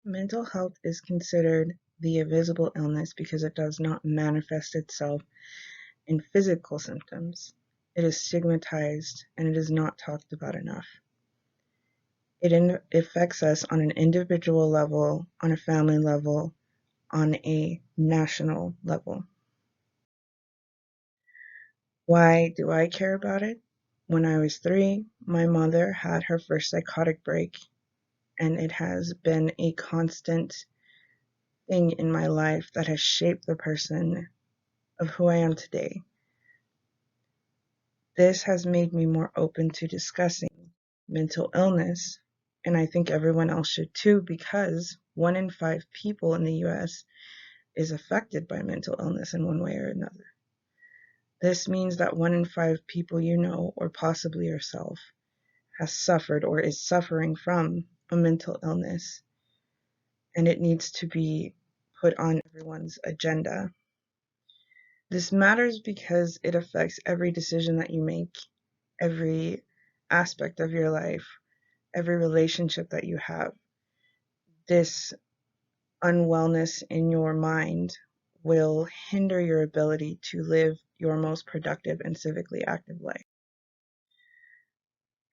Mental health is considered the invisible illness because it does not manifest itself in physical symptoms. It is stigmatized and it is not talked about enough. It affects us on an individual level, on a family level, on a national level. Why do I care about it? When I was 3, my mother had her first psychotic break, and it has been a constant thing in my life that has shaped the person of who I am today. This has made me more open to discussing mental illness, and I think everyone else should too, because 1 in 5 people in the US is affected by mental illness in one way or another. This means that 1 in 5 people you know, or possibly yourself, has suffered or is suffering from a mental illness, and it needs to be put on everyone's agenda. This matters because it affects every decision that you make, every aspect of your life, every relationship that you have. This unwellness in your mind will hinder your ability to live your most productive and civically active life.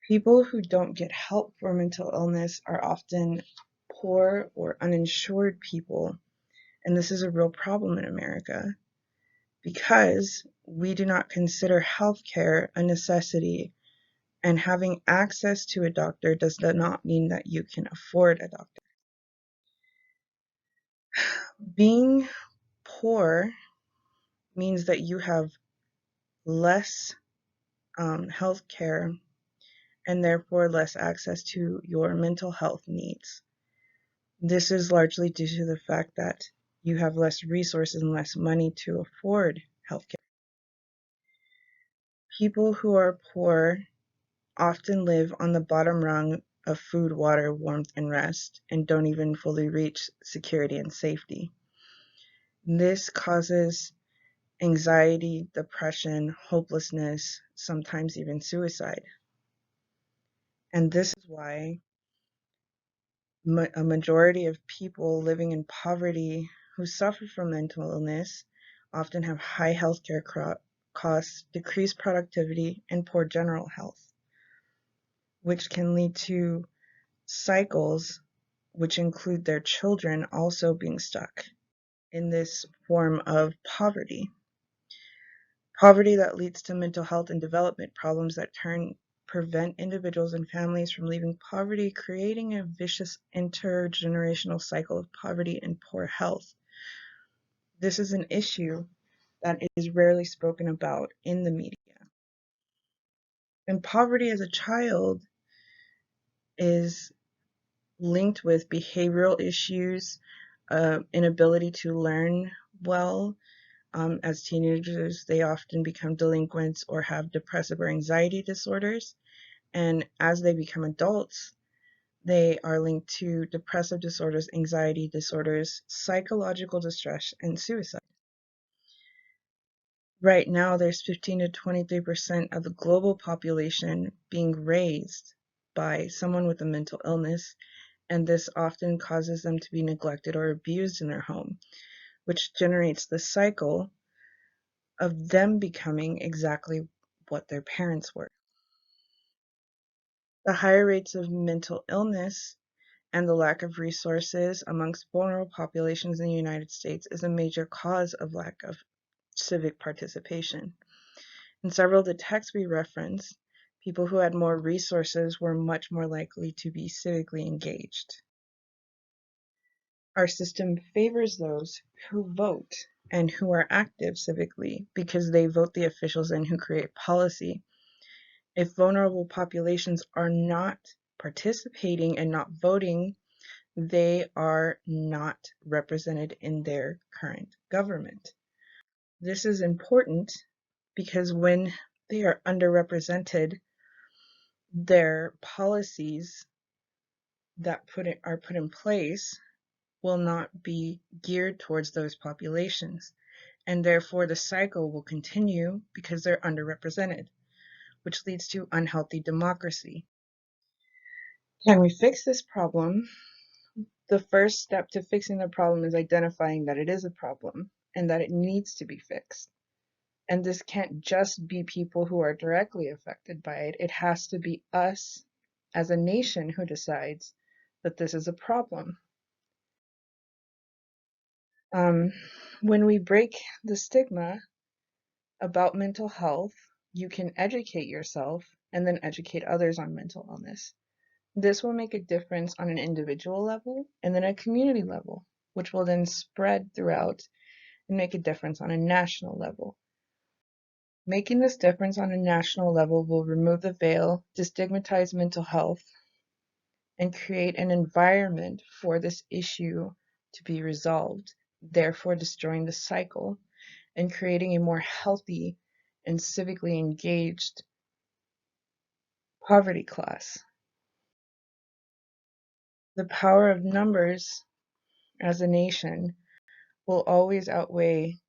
People who don't get help for mental illness are often poor or uninsured people, and this is a real problem in America because we do not consider healthcare a necessity, and having access to a doctor does not mean that you can afford a doctor. Being poor means that you have less health care and therefore less access to your mental health needs. This is largely due to the fact that you have less resources and less money to afford healthcare. People who are poor often live on the bottom rung of food, water, warmth, and rest, and don't even fully reach security and safety. This causes anxiety, depression, hopelessness, sometimes even suicide. And this is why a majority of people living in poverty who suffer from mental illness often have high healthcare costs, decreased productivity, and poor general health, which can lead to cycles which include their children also being stuck in this form of poverty. Poverty that leads to mental health and development problems that prevent individuals and families from leaving poverty, creating a vicious intergenerational cycle of poverty and poor health. This is an issue that is rarely spoken about in the media. And poverty as a child is linked with behavioral issues, inability to learn well. As teenagers, they often become delinquents or have depressive or anxiety disorders. And as they become adults, they are linked to depressive disorders, anxiety disorders, psychological distress, and suicide. Right now, there's 15 to 23% of the global population being raised by someone with a mental illness, and this often causes them to be neglected or abused in their home, which generates the cycle of them becoming exactly what their parents were. The higher rates of mental illness and the lack of resources amongst vulnerable populations in the United States is a major cause of lack of civic participation. In several of the texts we reference, people who had more resources were much more likely to be civically engaged. Our system favors those who vote and who are active civically because they vote the officials in who create policy. If vulnerable populations are not participating and not voting, they are not represented in their current government. This is important because when they are underrepresented, their policies that are put in place will not be geared towards those populations, and therefore the cycle will continue because they're underrepresented, which leads to unhealthy democracy. Can we fix this problem? The first step to fixing the problem is identifying that it is a problem and that it needs to be fixed. And this can't just be people who are directly affected by it. It has to be us as a nation who decides that this is a problem. Um, when we break the stigma about mental health, you can educate yourself and then educate others on mental illness. This will make a difference on an individual level and then a community level, which will then spread throughout and make a difference on a national level. Making this difference on a national level will remove the veil, destigmatize mental health, and create an environment for this issue to be resolved, therefore destroying the cycle and creating a more healthy and civically engaged poverty class. The power of numbers as a nation will always outweigh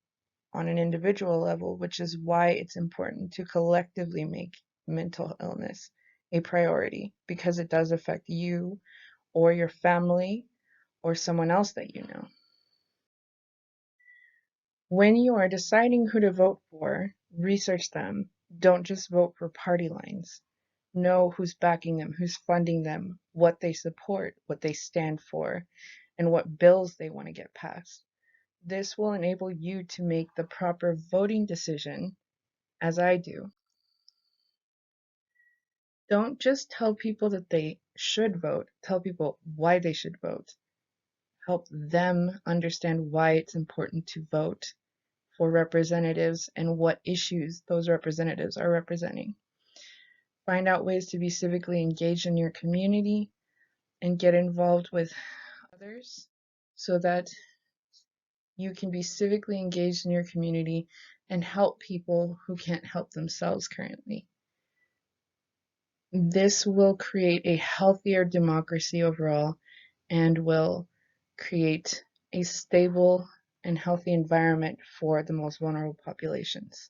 on an individual level, which is why it's important to collectively make mental illness a priority, because it does affect you or your family or someone else that you know. When you are deciding who to vote for, research them. Don't just vote for party lines. Know who's backing them, who's funding them, what they support, what they stand for, and what bills they want to get passed. This will enable you to make the proper voting decision, as I do. Don't just tell people that they should vote, tell people why they should vote. Help them understand why it's important to vote for representatives and what issues those representatives are representing. Find out ways to be civically engaged in your community and get involved with others so that you can be civically engaged in your community and help people who can't help themselves currently. This will create a healthier democracy overall and will create a stable and healthy environment for the most vulnerable populations.